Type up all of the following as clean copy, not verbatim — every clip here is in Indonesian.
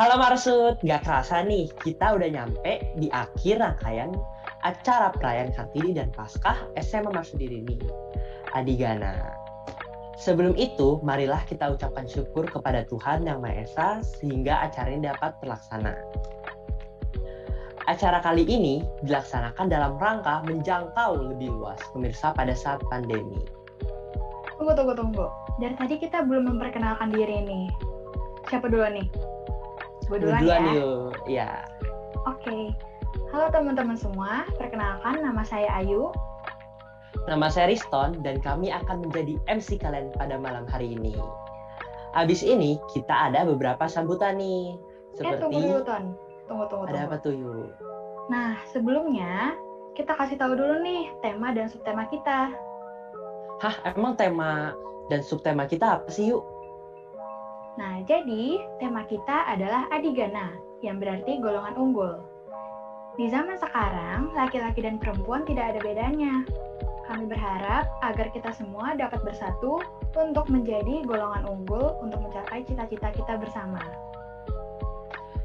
Halo Marsud, nggak kerasa nih, kita udah nyampe di akhir rangkaian acara perayaan Kartini dan Paskah SMA Marsudi ini, Adigana. Sebelum itu, marilah kita ucapkan syukur kepada Tuhan Yang Maha Esa sehingga acara ini dapat terlaksana. Acara kali ini dilaksanakan dalam rangka menjangkau lebih luas pemirsa pada saat pandemi. Tunggu. Dari tadi kita belum memperkenalkan diri nih. Siapa dulu nih? Gue duluan ya? Yuk. Ya. Oke. Halo teman-teman semua, perkenalkan nama saya Ayu. Nama saya Riston dan kami akan menjadi MC kalian pada malam hari ini. Habis ini kita ada beberapa sambutan nih. Tunggu dulu Ton. Tunggu. Ada apa tuh Yu? Nah, sebelumnya kita kasih tahu dulu nih tema dan subtema kita. Hah, emang tema dan subtema kita apa sih Yu? Nah, jadi tema kita adalah Adigana, yang berarti golongan unggul. Di zaman sekarang, laki-laki dan perempuan tidak ada bedanya. Kami berharap agar kita semua dapat bersatu untuk menjadi golongan unggul untuk mencapai cita-cita kita bersama.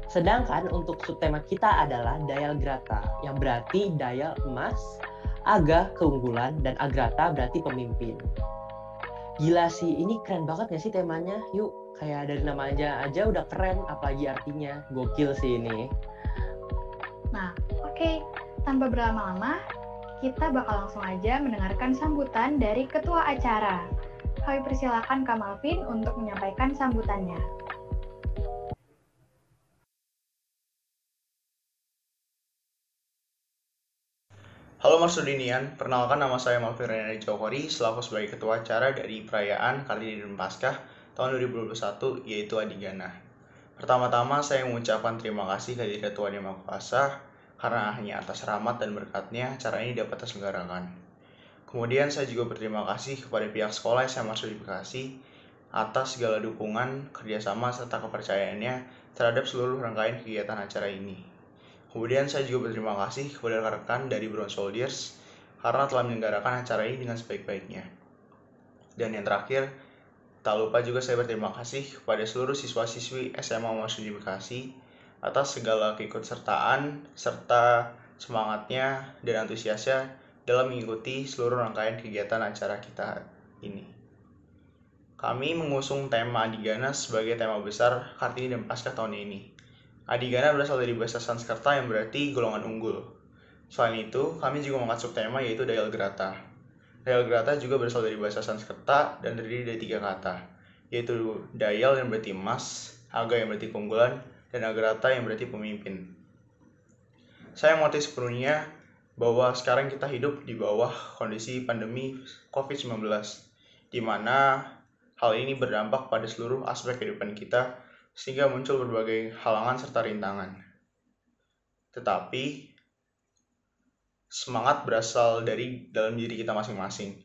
Sedangkan untuk subtema kita adalah Dayal Grata, yang berarti Dayal emas, Aga keunggulan, dan Agrata berarti pemimpin. Gila sih, ini keren banget gak sih temanya? Yuk, kayak dari namanya aja udah keren, apalagi artinya. Gokil sih ini. Nah, oke. Tanpa berlama-lama, kita bakal langsung aja mendengarkan sambutan dari ketua acara. Kami persilakan Kak Malvin untuk menyampaikan sambutannya. Halo Marsudinian, perkenalkan nama saya Malvin Renari Jokori selaku sebagai ketua acara dari perayaan Kartini dan Paskah tahun 2021 yaitu Adigana. Pertama-tama saya mengucapkan terima kasih kehadirat Tuhan Yang Maha Kuasa karena hanya atas rahmat dan berkatnya acara ini dapat terselenggarakan. Kemudian saya juga berterima kasih kepada pihak sekolah SMA Marsudi Bekasi atas segala dukungan, kerjasama, serta kepercayaannya terhadap seluruh rangkaian kegiatan acara ini. Kemudian saya juga berterima kasih kepada rekan-rekan dari Brown Soldiers karena telah menyelenggarakan acara ini dengan sebaik-baiknya. Dan yang terakhir, tak lupa juga saya berterima kasih kepada seluruh siswa-siswi SMA Marsudi Bekasi atas segala keikutsertaan serta semangatnya dan antusiasnya dalam mengikuti seluruh rangkaian kegiatan acara kita ini. Kami mengusung tema Adigana sebagai tema besar Kartini dan Paskah tahun ini. Adigana berasal dari bahasa Sanskerta yang berarti golongan unggul. Selain itu, kami juga mengangkat subtema yaitu Dayal Grata. Dayal Grata juga berasal dari bahasa Sanskerta dan terdiri dari 3 kata, yaitu Dayal yang berarti emas, Aga yang berarti keunggulan, dan Agrata yang berarti pemimpin. Saya mengerti sepenuhnya bahwa sekarang kita hidup di bawah kondisi pandemi COVID-19, di mana hal ini berdampak pada seluruh aspek kehidupan kita, sehingga muncul berbagai halangan serta rintangan. Tetapi, semangat berasal dari dalam diri kita masing-masing.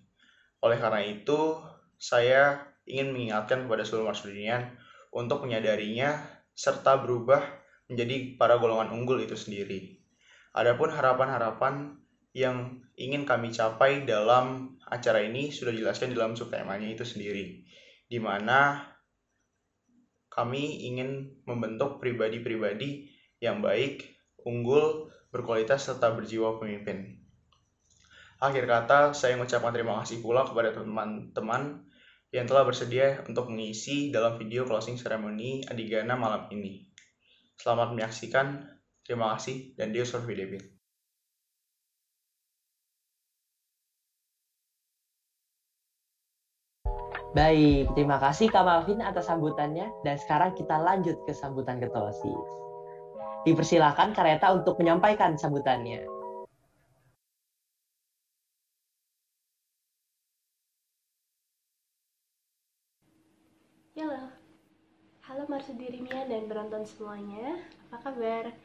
Oleh karena itu, saya ingin mengingatkan kepada seluruh Marsudinian untuk menyadarinya serta berubah menjadi para golongan unggul itu sendiri. Adapun harapan-harapan yang ingin kami capai dalam acara ini sudah dijelaskan dalam subtemanya itu sendiri, di mana kami ingin membentuk pribadi-pribadi yang baik, unggul, berkualitas, serta berjiwa pemimpin. Akhir kata, saya mengucapkan terima kasih pula kepada teman-teman yang telah bersedia untuk mengisi dalam video closing ceremony Adigana malam ini. Selamat menyaksikan, terima kasih, dan Deus Orvidebit. Baik, terima kasih Kak Malvin atas sambutannya. Dan sekarang kita lanjut ke sambutan ketua OSIS. Dipersilakan Kak Reta untuk menyampaikan sambutannya. Halo Marsudirimian dan penonton semuanya, apa kabar?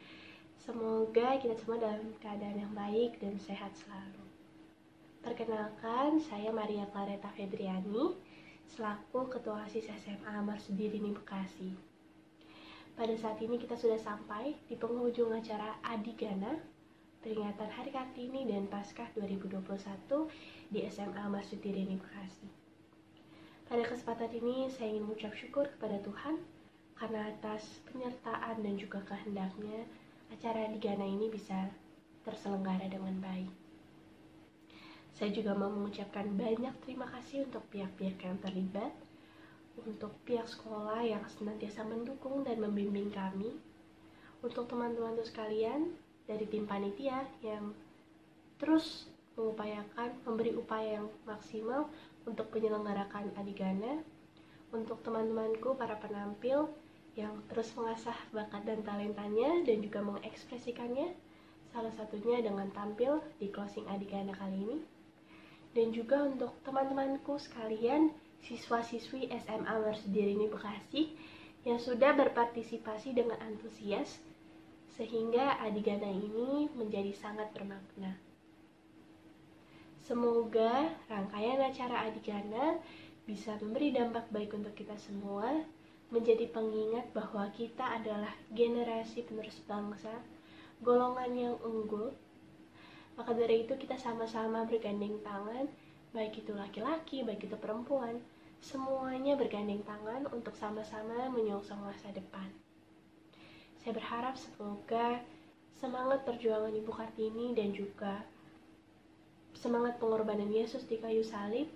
Semoga kita semua dalam keadaan yang baik dan sehat selalu. Perkenalkan, saya Maria Clareta Fedriani, selaku Ketua OSIS SMA Marsudirimi Bekasi. Pada saat ini kita sudah sampai di penghujung acara Adigana, peringatan Hari Kartini dan Paskah 2021 di SMA Marsudirimi Bekasi. Pada kesempatan ini, saya ingin mengucap syukur kepada Tuhan karena atas penyertaan dan juga kehendaknya acara Adigana ini bisa terselenggara dengan baik. Saya juga mau mengucapkan banyak terima kasih untuk pihak-pihak yang terlibat, untuk pihak sekolah yang senantiasa mendukung dan membimbing kami, untuk teman-teman sekalian dari tim panitia yang terus memberi upaya yang maksimal untuk penyelenggarakan Adigana, untuk teman-temanku para penampil yang terus mengasah bakat dan talentanya dan juga mengekspresikannya, salah satunya dengan tampil di closing Adigana kali ini. Dan juga untuk teman-temanku sekalian, siswa-siswi SMA Marsudirini Bekasi yang sudah berpartisipasi dengan antusias sehingga Adigana ini menjadi sangat bermakna. Semoga rangkaian acara Adigana bisa memberi dampak baik untuk kita semua, menjadi pengingat bahwa kita adalah generasi penerus bangsa, golongan yang unggul. Maka dari itu kita sama-sama bergandeng tangan, baik itu laki-laki, baik itu perempuan, semuanya bergandeng tangan untuk sama-sama menyongsong masa depan. Saya berharap semoga semangat perjuangan Ibu Kartini dan juga semangat pengorbanan Yesus di kayu salib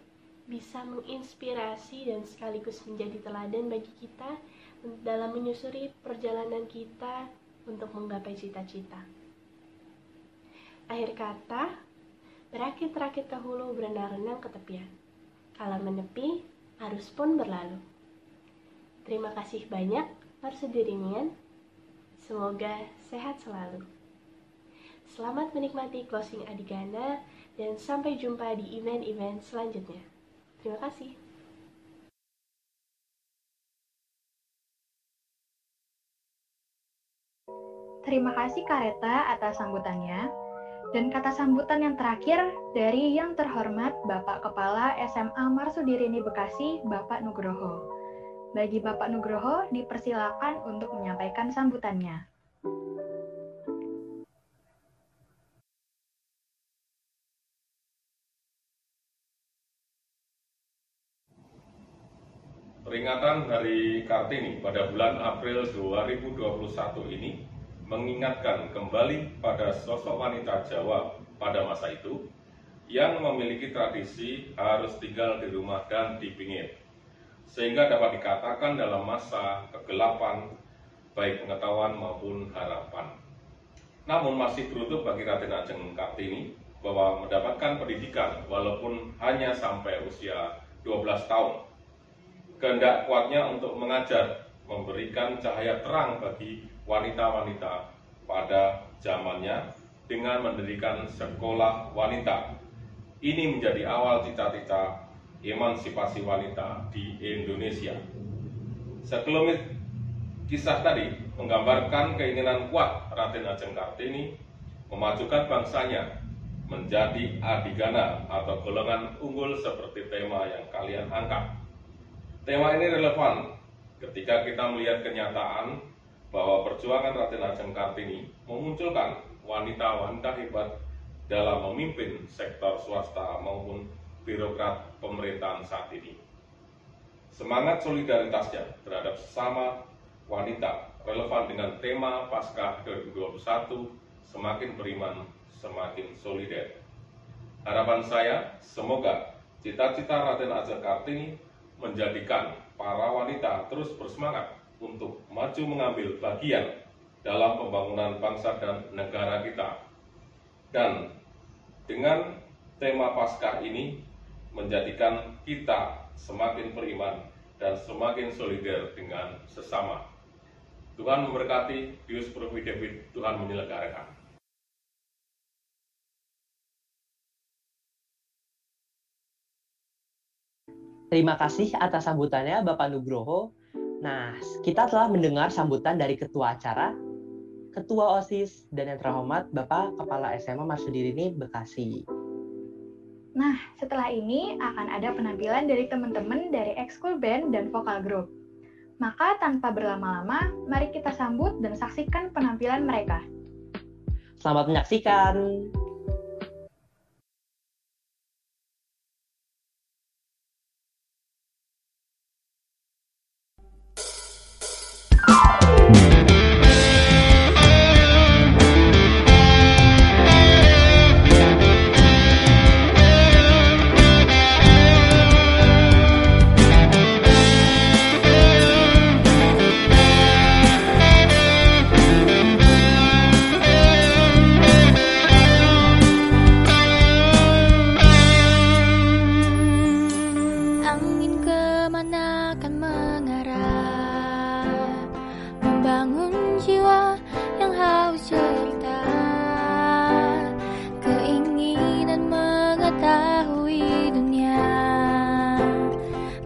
bisa menginspirasi dan sekaligus menjadi teladan bagi kita dalam menyusuri perjalanan kita untuk menggapai cita-cita. Akhir kata, berakit-rakit ke hulu, berenang-renang ke tepian. Kala menepi, arus pun berlalu. Terima kasih banyak, Marsudirinian. Semoga sehat selalu. Selamat menikmati closing Adigana dan sampai jumpa di event-event selanjutnya. Terima kasih. Terima kasih Kak Reta atas sambutannya. Dan kata sambutan yang terakhir dari yang terhormat Bapak Kepala SMA Marsudirini Bekasi, Bapak Nugroho. Bagi Bapak Nugroho, dipersilakan untuk menyampaikan sambutannya. Peringatan Hari Kartini pada bulan April 2021 ini mengingatkan kembali pada sosok wanita Jawa pada masa itu yang memiliki tradisi harus tinggal di rumah dan di pinggir, sehingga dapat dikatakan dalam masa kegelapan baik pengetahuan maupun harapan. Namun masih beruntung bagi Raden Ajeng Kartini bahwa mendapatkan pendidikan walaupun hanya sampai usia 12 tahun. Kehendak kuatnya untuk mengajar, memberikan cahaya terang bagi wanita-wanita pada zamannya dengan mendirikan sekolah wanita. Ini menjadi awal cita-cita emansipasi wanita di Indonesia. Sekelumit kisah tadi menggambarkan keinginan kuat Raden Ajeng Kartini memajukan bangsanya menjadi adigana atau golongan unggul seperti tema yang kalian angkat. Tema ini relevan ketika kita melihat kenyataan bahwa perjuangan Raden Ajeng Kartini memunculkan wanita-wanita hebat dalam memimpin sektor swasta maupun birokrat pemerintahan saat ini. Semangat solidaritasnya terhadap sesama wanita relevan dengan tema Paskah 2021, semakin beriman, semakin solider. Harapan saya, semoga cita-cita Raden Ajeng Kartini menjadikan para wanita terus bersemangat untuk maju mengambil bagian dalam pembangunan bangsa dan negara kita. Dan dengan tema Paskah ini menjadikan kita semakin beriman dan semakin solider dengan sesama. Tuhan memberkati, Dius Providevit, Tuhan menyelenggarakan. Terima kasih atas sambutannya Bapak Nugroho. Nah, kita telah mendengar sambutan dari Ketua Acara, Ketua OSIS, dan yang terhormat Bapak Kepala SMA Marsudirini Bekasi. Nah, setelah ini akan ada penampilan dari teman-teman dari Ekskul Band dan Vokal Group. Maka tanpa berlama-lama, mari kita sambut dan saksikan penampilan mereka. Selamat menyaksikan. terus cerita, keinginan mengetahui dunia,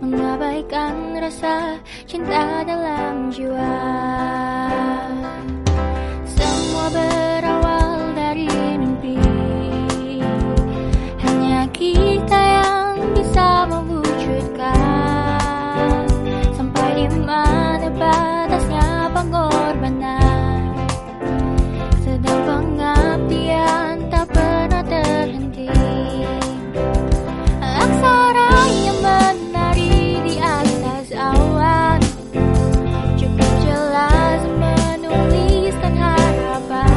mengabaikan rasa cinta dalam jiwa. Semua berawal dari mimpi, hanya kita yang bisa mewujudkan. Sampai di mana batasnya pengorbanan, sedang pengabdian tak pernah terhenti. Aksara yang menari di atas awan, cukup jelas menuliskan harapan.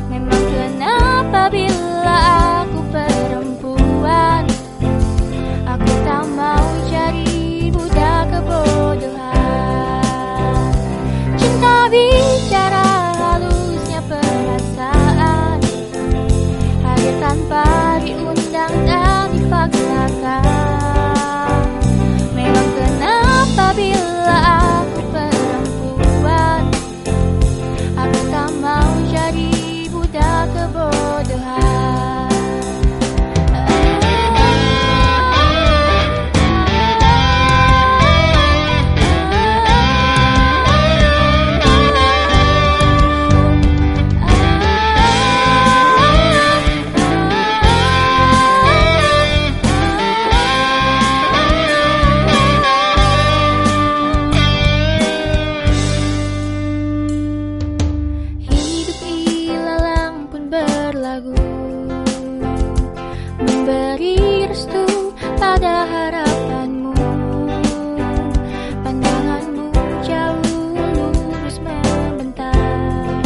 Memang kenapa bila aku perempuan, aku tak mau jadi budak kebodohan. Cinta bicara halusnya perasaan, hadir tanpa diundang dan dipaksakan. Memang kenapa bila aku perempuan, aku tak mau jadi budak kebodohan. Hidup ilalang pun berlagu, memberi restu pada harapanmu. Pandanganmu jauh lurus membentang,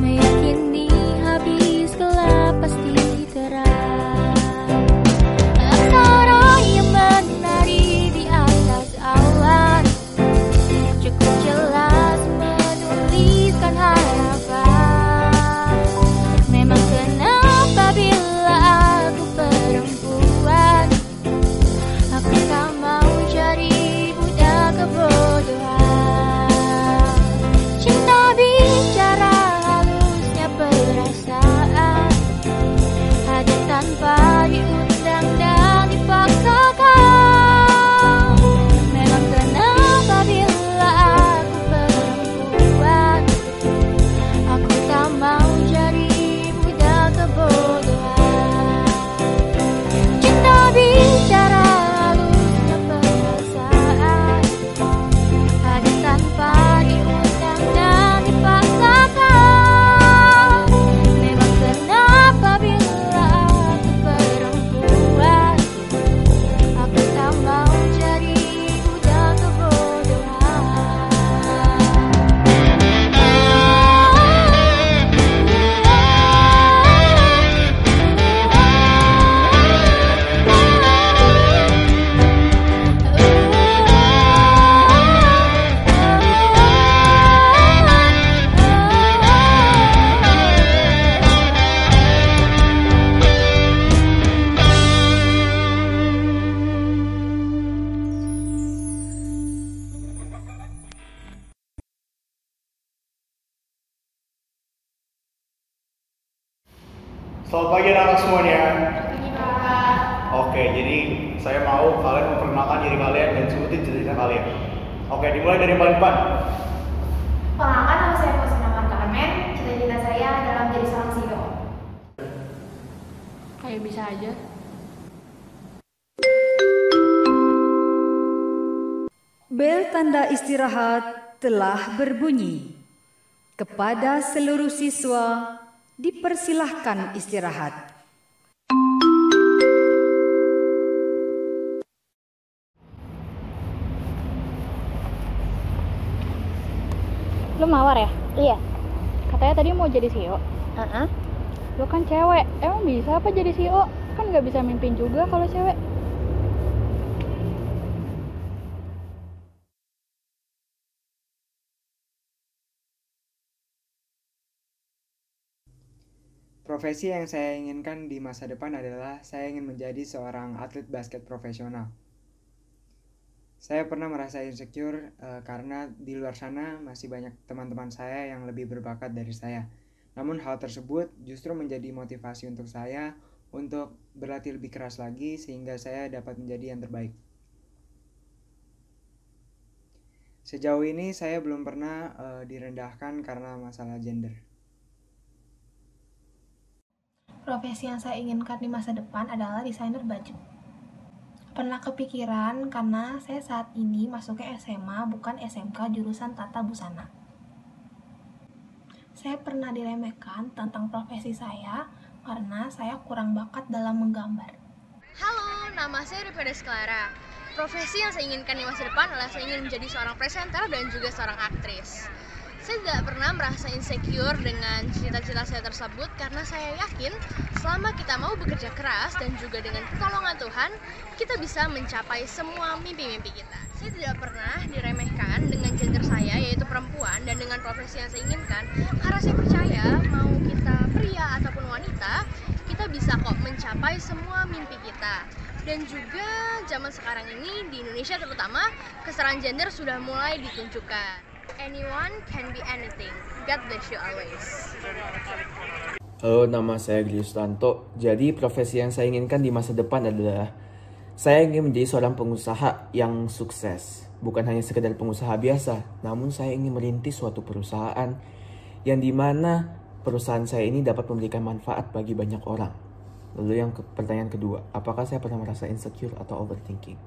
meyakini habis gelap pasti terang. Aksara yang menari di atas awan, cukup jelas menuliskan harapan. Memang kenapa bila aku perempuan, aku tak mau jadi budak kebodohan. Cinta bicara halusnya perasaan, hadir tanpa diundang dan dipaksakan. Memang kenapa bila aku perempuan, aku tak mau jadi budak kebodohan. Cinta bicara halusnya perasaan, hadir tanpa diundang dan dipaksakan. Memang kenapa bila aku perempuan, aku tak mau jadi budak kebodohan. Selamat pagi anak-anak semuanya. Oke, jadi saya mau kalian memperkenalkan diri kalian dan sebutin cita-cita kalian. Oke, dimulai dari yang paling depan. Perkenalkan, nama saya Faustina Carmen. Cita-cita saya adalah menjadi seorang CEO. Kayak bisa aja. Bel tanda istirahat telah berbunyi. Kepada seluruh siswa, dipersilahkan istirahat. Lu mawar ya? Iya. Katanya tadi mau jadi CEO. Lu kan cewek, emang bisa apa jadi CEO? Kan gak bisa mimpin juga kalau cewek. Profesi yang saya inginkan di masa depan adalah saya ingin menjadi seorang atlet basket profesional. Saya pernah merasa insecure karena di luar sana masih banyak teman-teman saya yang lebih berbakat dari saya. Namun hal tersebut justru menjadi motivasi untuk saya untuk berlatih lebih keras lagi sehingga saya dapat menjadi yang terbaik. Sejauh ini saya belum pernah direndahkan karena masalah gender. Profesi yang saya inginkan di masa depan adalah desainer baju. Pernah kepikiran karena saya saat ini masuknya SMA bukan SMK jurusan tata busana. Saya pernah diremehkan tentang profesi saya karena saya kurang bakat dalam menggambar. Halo, nama saya Ripedes Clara. Profesi yang saya inginkan di masa depan adalah saya ingin menjadi seorang presenter dan juga seorang aktris. Saya tidak pernah merasa insecure dengan cita-cita saya tersebut karena saya yakin selama kita mau bekerja keras dan juga dengan pertolongan Tuhan, kita bisa mencapai semua mimpi-mimpi kita. Saya tidak pernah diremehkan dengan gender saya, yaitu perempuan, dan dengan profesi yang saya inginkan, karena saya percaya mau kita pria ataupun wanita, kita bisa kok mencapai semua mimpi kita. Dan juga zaman sekarang ini di Indonesia terutama, kesetaraan gender sudah mulai ditunjukkan. Anyone can be anything. God bless you always. Halo, nama saya Gili Sutanto. Jadi profesi yang saya inginkan di masa depan adalah saya ingin menjadi seorang pengusaha yang sukses. Bukan hanya sekedar pengusaha biasa, namun saya ingin merintis suatu perusahaan yang dimana perusahaan saya ini dapat memberikan manfaat bagi banyak orang. Lalu pertanyaan kedua, apakah saya pernah merasa insecure atau overthinking?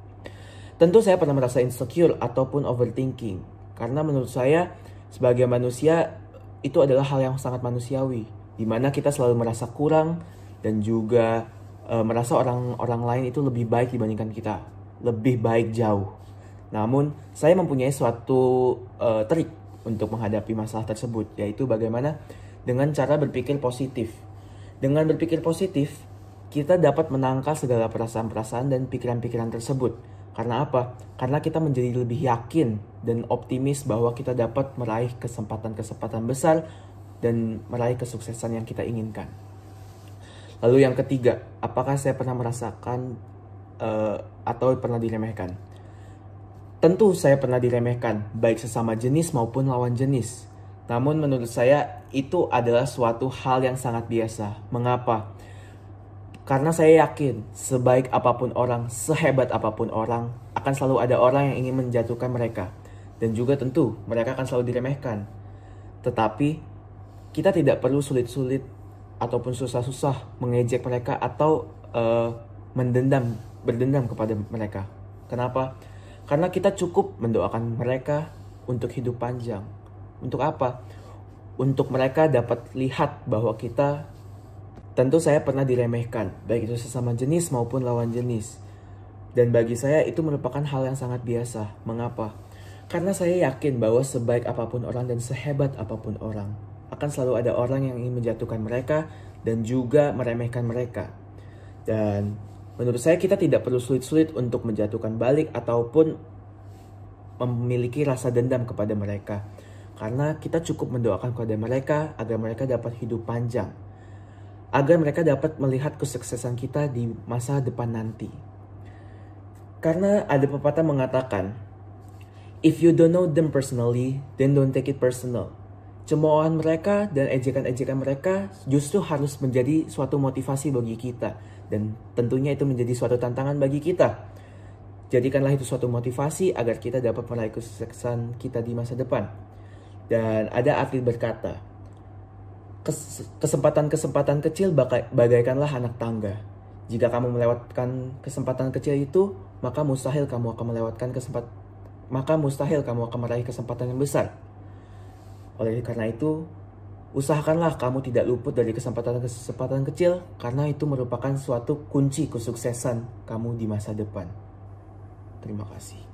Tentu saya pernah merasa insecure ataupun overthinking. Karena menurut saya sebagai manusia itu adalah hal yang sangat manusiawi. Dimana kita selalu merasa kurang dan juga merasa orang lain itu lebih baik dibandingkan kita. Lebih baik jauh. Namun saya mempunyai suatu trik untuk menghadapi masalah tersebut. Yaitu bagaimana dengan cara berpikir positif. Dengan berpikir positif, kita dapat menangkal segala perasaan-perasaan dan pikiran-pikiran tersebut. Karena apa? Karena kita menjadi lebih yakin dan optimis bahwa kita dapat meraih kesempatan-kesempatan besar dan meraih kesuksesan yang kita inginkan. Lalu yang ketiga, apakah saya pernah merasakan atau pernah diremehkan? Tentu saya pernah diremehkan, baik sesama jenis maupun lawan jenis. Namun menurut saya itu adalah suatu hal yang sangat biasa. Mengapa? Karena saya yakin sebaik apapun orang, sehebat apapun orang, akan selalu ada orang yang ingin menjatuhkan mereka. Dan juga tentu mereka akan selalu diremehkan. Tetapi kita tidak perlu sulit-sulit ataupun susah-susah mengejek mereka atau berdendam kepada mereka. Kenapa? Karena kita cukup mendoakan mereka untuk hidup panjang. Untuk apa? Untuk mereka dapat lihat bahwa kita. Tentu saya pernah diremehkan, baik itu sesama jenis maupun lawan jenis. Dan bagi saya itu merupakan hal yang sangat biasa. Mengapa? Karena saya yakin bahwa sebaik apapun orang dan sehebat apapun orang, akan selalu ada orang yang ingin menjatuhkan mereka dan juga meremehkan mereka. Dan menurut saya kita tidak perlu sulit-sulit untuk menjatuhkan balik ataupun memiliki rasa dendam kepada mereka. Karena kita cukup mendoakan kepada mereka agar mereka dapat hidup panjang. Agar mereka dapat melihat kesuksesan kita di masa depan nanti. Karena ada pepatah mengatakan, if you don't know them personally, then don't take it personal. Cemoohan mereka dan ejekan-ejekan mereka justru harus menjadi suatu motivasi bagi kita. Dan tentunya itu menjadi suatu tantangan bagi kita. Jadikanlah itu suatu motivasi agar kita dapat meraih kesuksesan kita di masa depan. Dan ada atlet berkata, kesempatan-kesempatan kecil bagaikanlah anak tangga. Jika kamu melewatkan kesempatan kecil itu, maka mustahil kamu akan meraih kesempatan yang besar. Oleh karena itu, usahakanlah kamu tidak luput dari kesempatan-kesempatan kecil, karena itu merupakan suatu kunci kesuksesan kamu di masa depan. Terima kasih.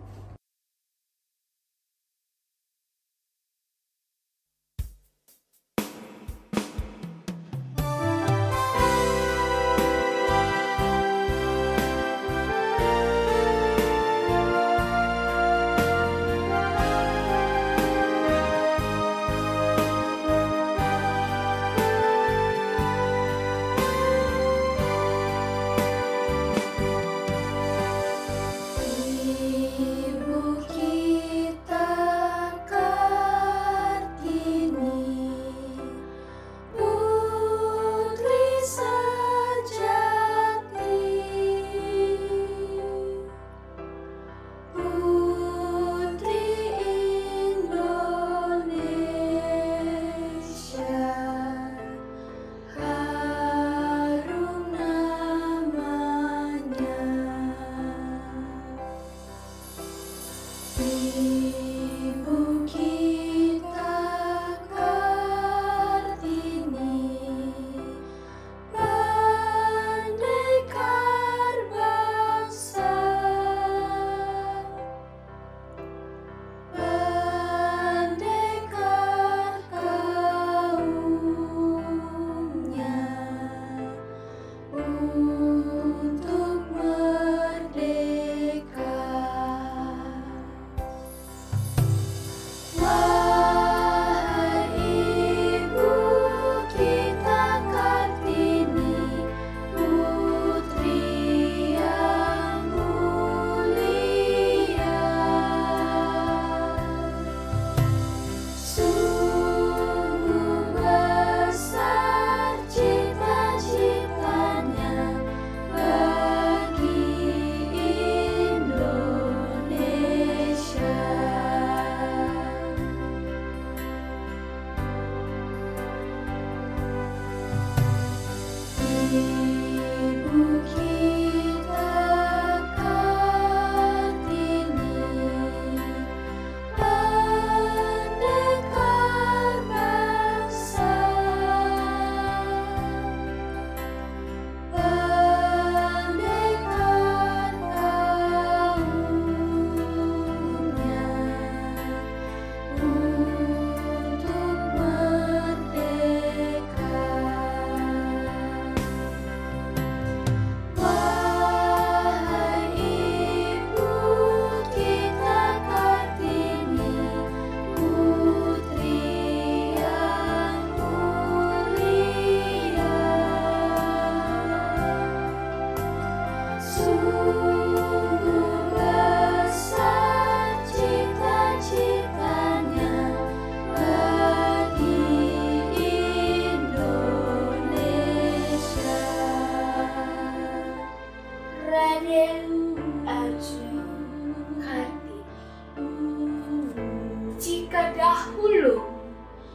Jika dahulu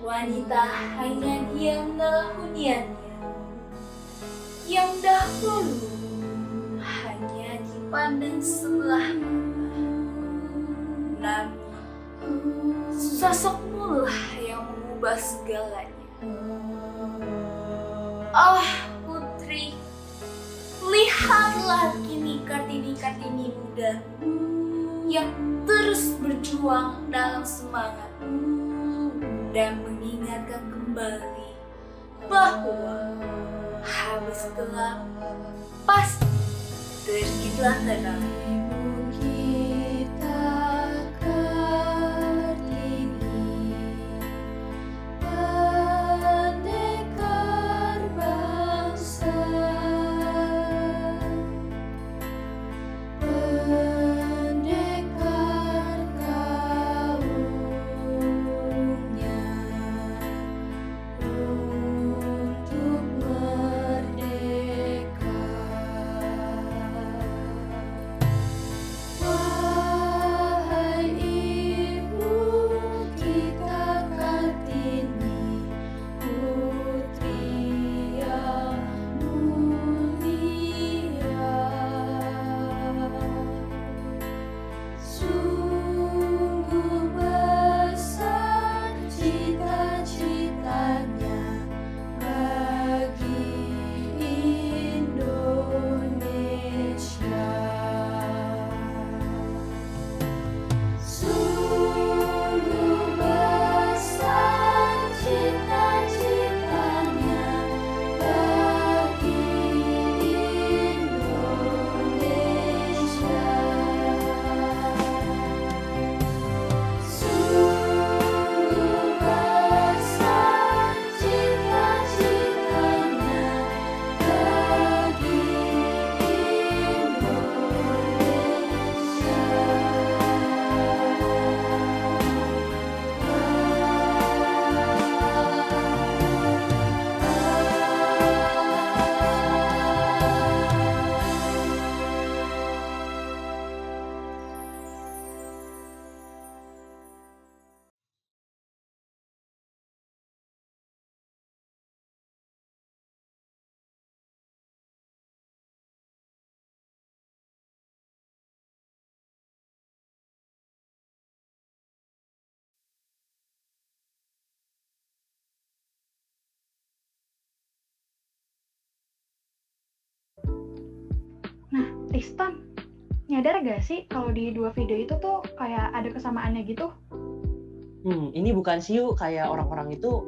wanita hanya diam dalam huniannya, yang dahulu hanya dipandang sebelah mata, namun sosokmu lah yang mengubah segalanya. Oh putri, lihatlah kini Kartini-Kartini muda yang terus berjuang dalam semangat dan mengingatkan kembali bahwa habis gelap pasti terbitlah terang. Nah, Tristan, nyadar gak sih kalau di dua video itu tuh kayak ada kesamaannya gitu? Ini bukan sih yuk, kayak orang-orang itu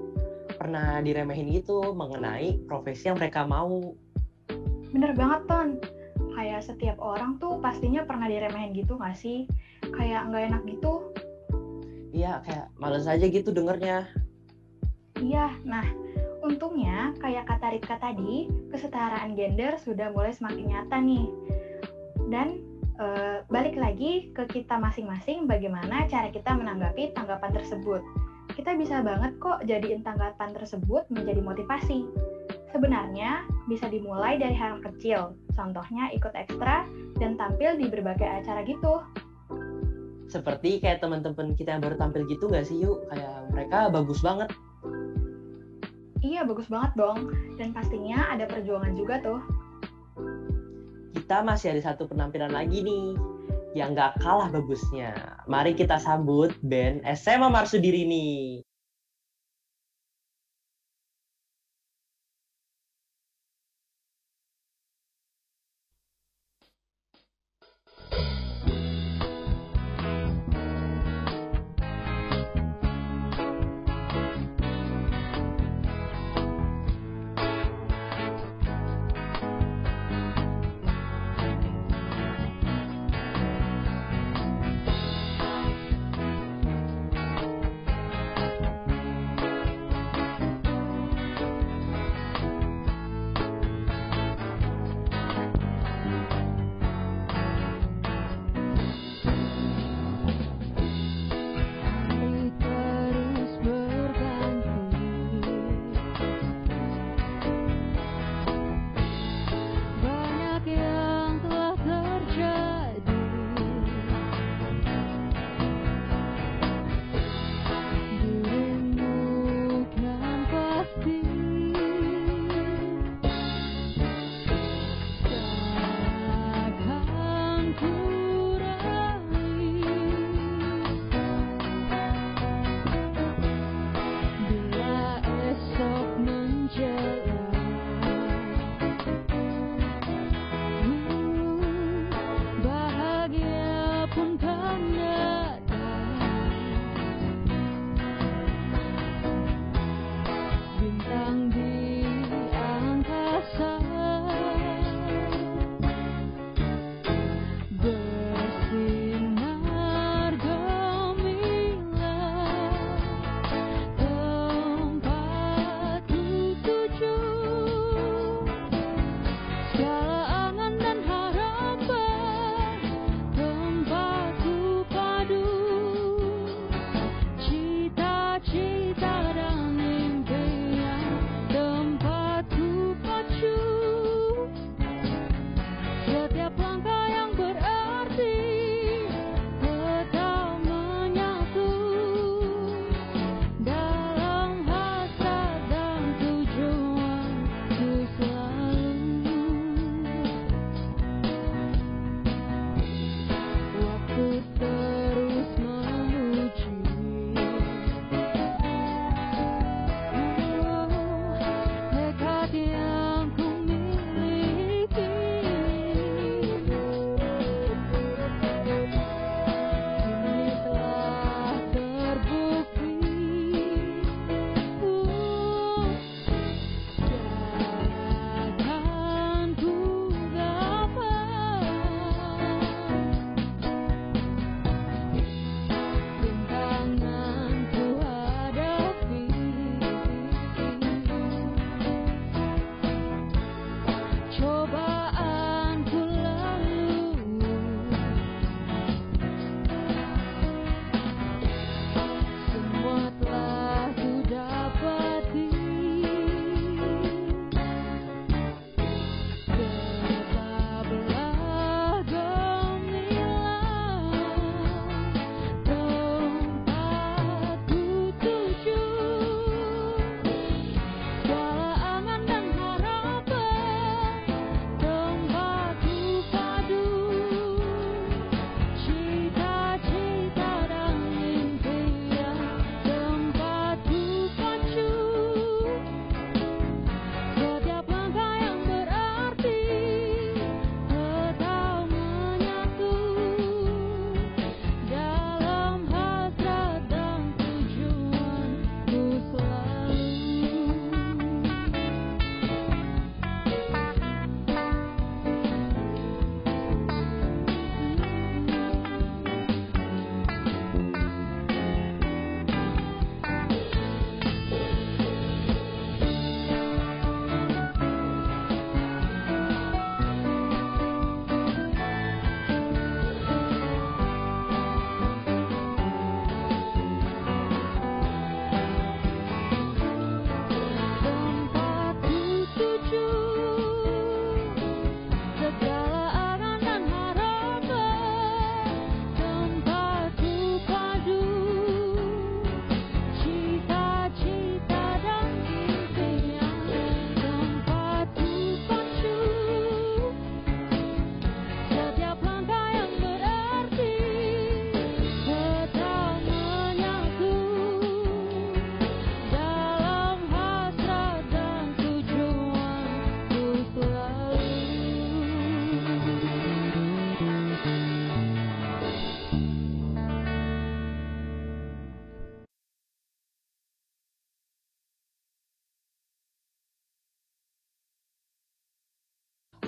pernah diremehin gitu mengenai profesi yang mereka mau. Bener banget, Ton. Kayak setiap orang tuh pastinya pernah diremehin gitu gak sih? Kayak nggak enak gitu. Iya, kayak males aja gitu dengernya. Iya, nah untungnya kayak kata Ripka tadi, kesetaraan gender sudah mulai semakin nyata nih. Dan balik lagi ke kita masing-masing bagaimana cara kita menanggapi tanggapan tersebut. Kita bisa banget kok jadiin tanggapan tersebut menjadi motivasi. Sebenarnya bisa dimulai dari hal kecil, contohnya ikut ekstra dan tampil di berbagai acara gitu. Seperti kayak teman-teman kita yang baru tampil gitu nggak sih yuk? Kayak mereka bagus banget. Iya, bagus banget dong. Dan pastinya ada perjuangan juga tuh. Kita masih ada satu penampilan lagi nih, yang gak kalah bagusnya. Mari kita sambut band SMA Marsudiri nih.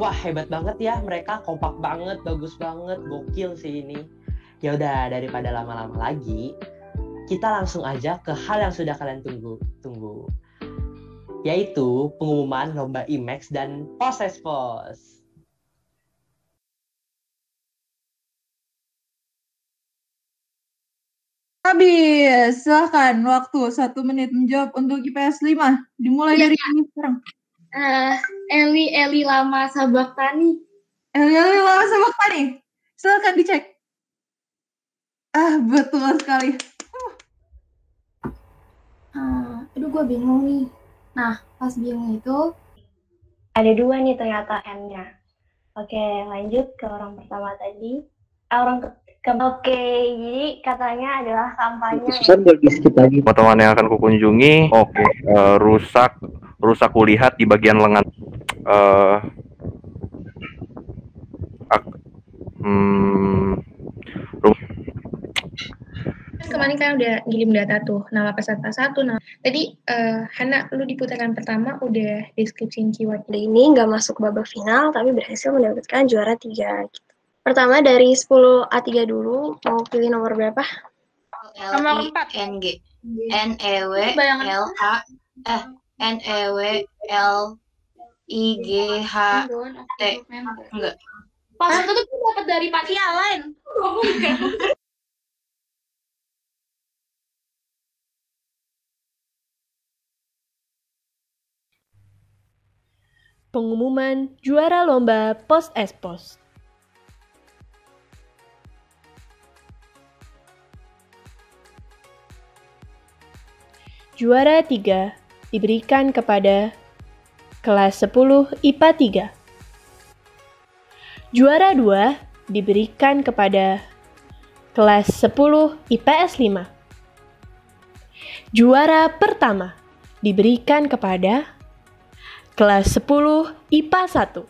Wah, hebat banget ya, mereka kompak banget, bagus banget, gokil sih ini. Ya udah, daripada lama-lama lagi, kita langsung aja ke hal yang sudah kalian tunggu, yaitu pengumuman lomba IMAX dan Pos. Habis, silahkan waktu 1 menit menjawab untuk IPS 5. Dimulai dari ini sekarang. Eli Lama Sabaktani. Eli Lama Sabaktani. Silahkan dicek. Betul sekali. Aduh, gue bingung nih. Nah, pas bingung itu ada 2 nih ternyata N-nya. Oke, lanjut ke orang pertama tadi. Oke, jadi katanya adalah kampanye. Teman-teman yang akan kukunjungi, rusak kulihat di bagian lengan. Kemarin kan udah ngirim data tuh, nama peserta 1. Nah, tadi Hana, lu di putaran pertama udah deskripsiin keyword. Ini nggak masuk babak final, tapi berhasil mendapatkan juara 3. Gitu. Pertama dari 10 A3 dulu, mau pilih nomor berapa? Nomor 4. NG. NEWLIGHT. Enggak. Pas itu tuh dapat dari panitia lain. Pengumuman juara lomba Pos. Juara 3 diberikan kepada kelas 10 IPA 3. Juara 2 diberikan kepada kelas 10 IPS 5. Juara pertama diberikan kepada kelas 10 IPA 1.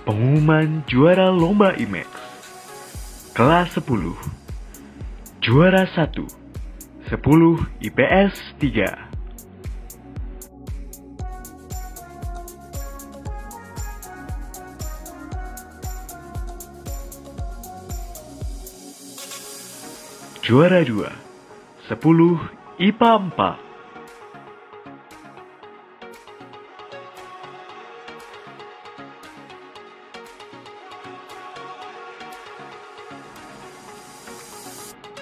Pengumuman juara lomba IMAX. Kelas 10. Juara 1. 10 IPS 3. Juara 2. 10 IPA 4.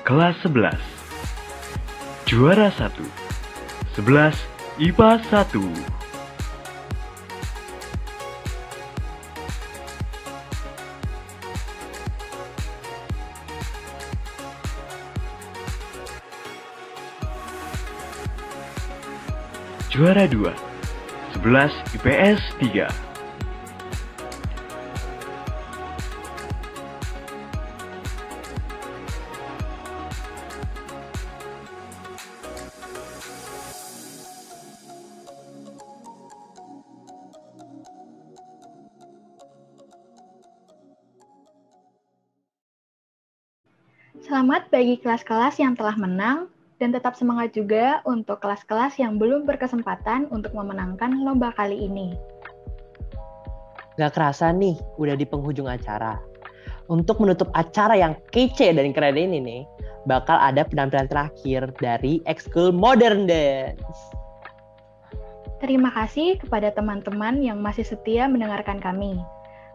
Kelas 11. Juara 1. 11 IPA 1. Juara 2. 11 IPS 3. Selamat bagi kelas-kelas yang telah menang, dan tetap semangat juga untuk kelas-kelas yang belum berkesempatan untuk memenangkan lomba kali ini. Gak kerasa nih, udah di penghujung acara. Untuk menutup acara yang kece dan keren ini nih, bakal ada penampilan terakhir dari Ekskul Modern Dance. Terima kasih kepada teman-teman yang masih setia mendengarkan kami.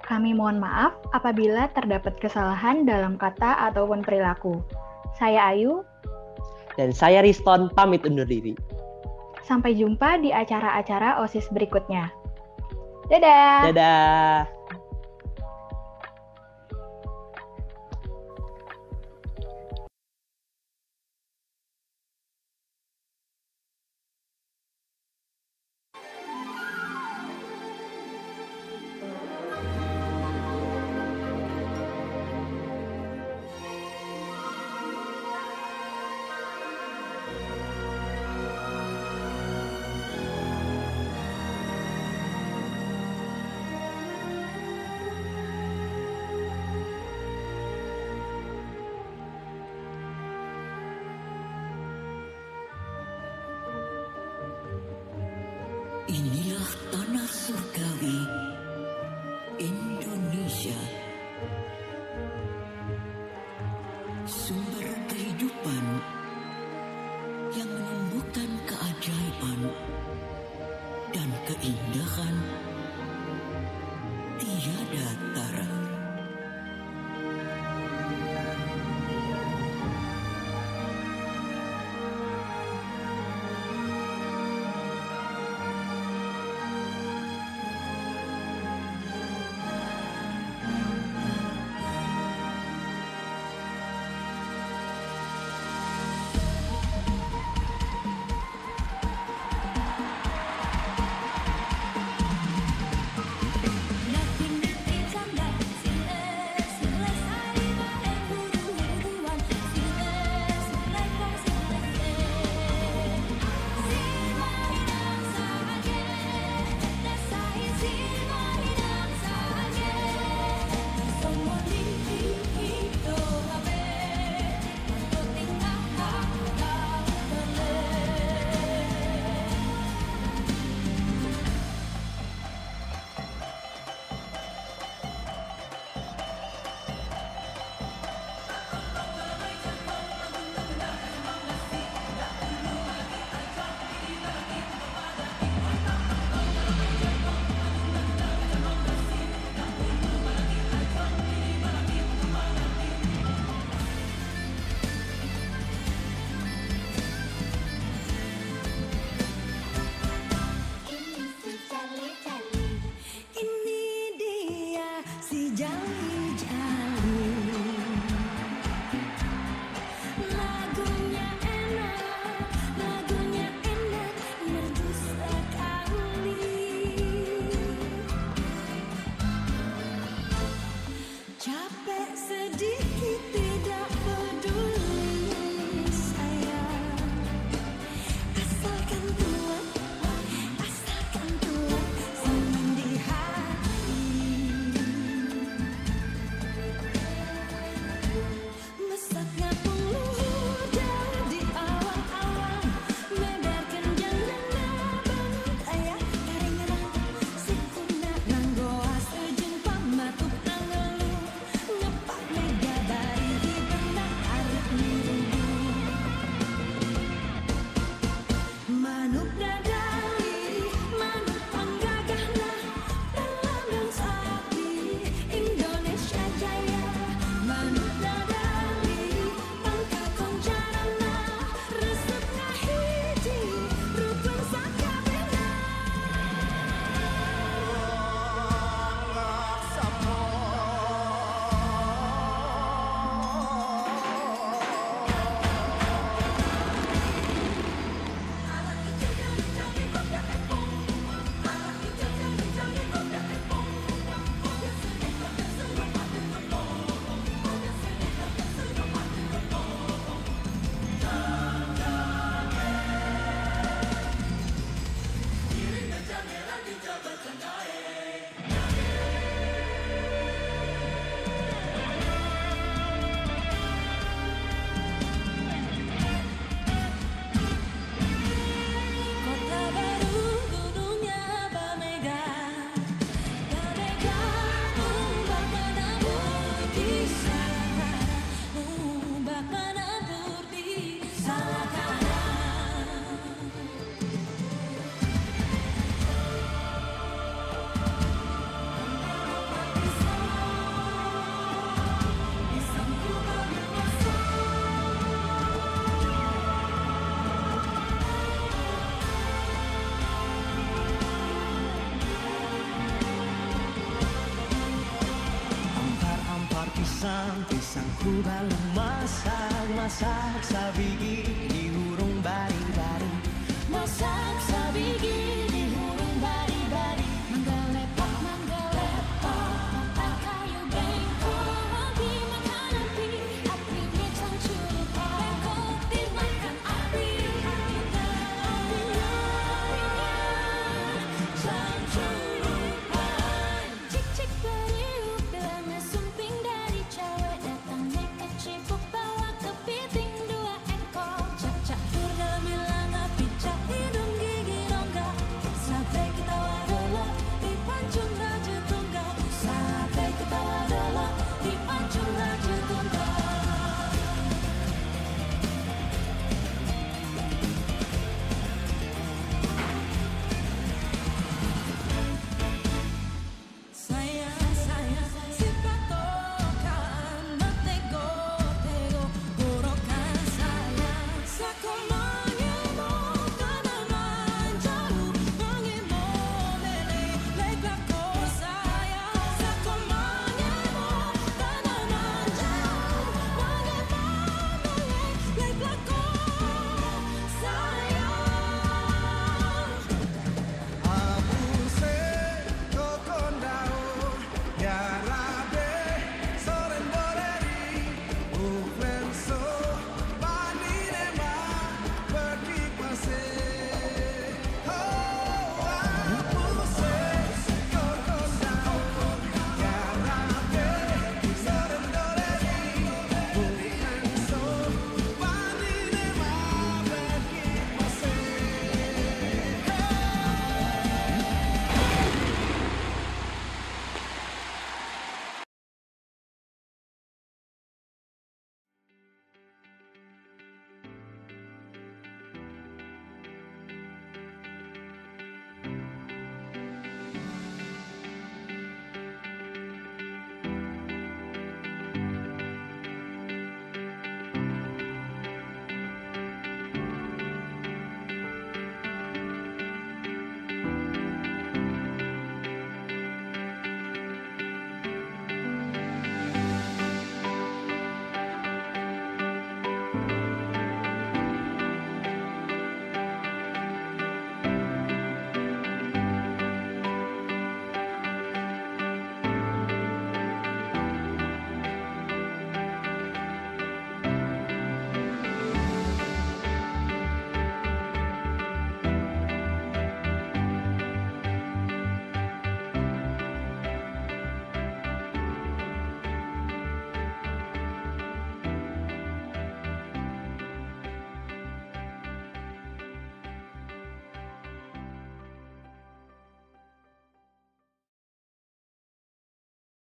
Kami mohon maaf apabila terdapat kesalahan dalam kata ataupun perilaku. Saya Ayu. Dan saya Riston pamit undur diri. Sampai jumpa di acara-acara OSIS berikutnya. Dadah! Dadah! surgawi Indonesia, sumber kehidupan yang menumbuhkan keajaiban dan keindahan tiada tara. Pisangku balem masak sabigi di hurung bari-bari. Masak sabigi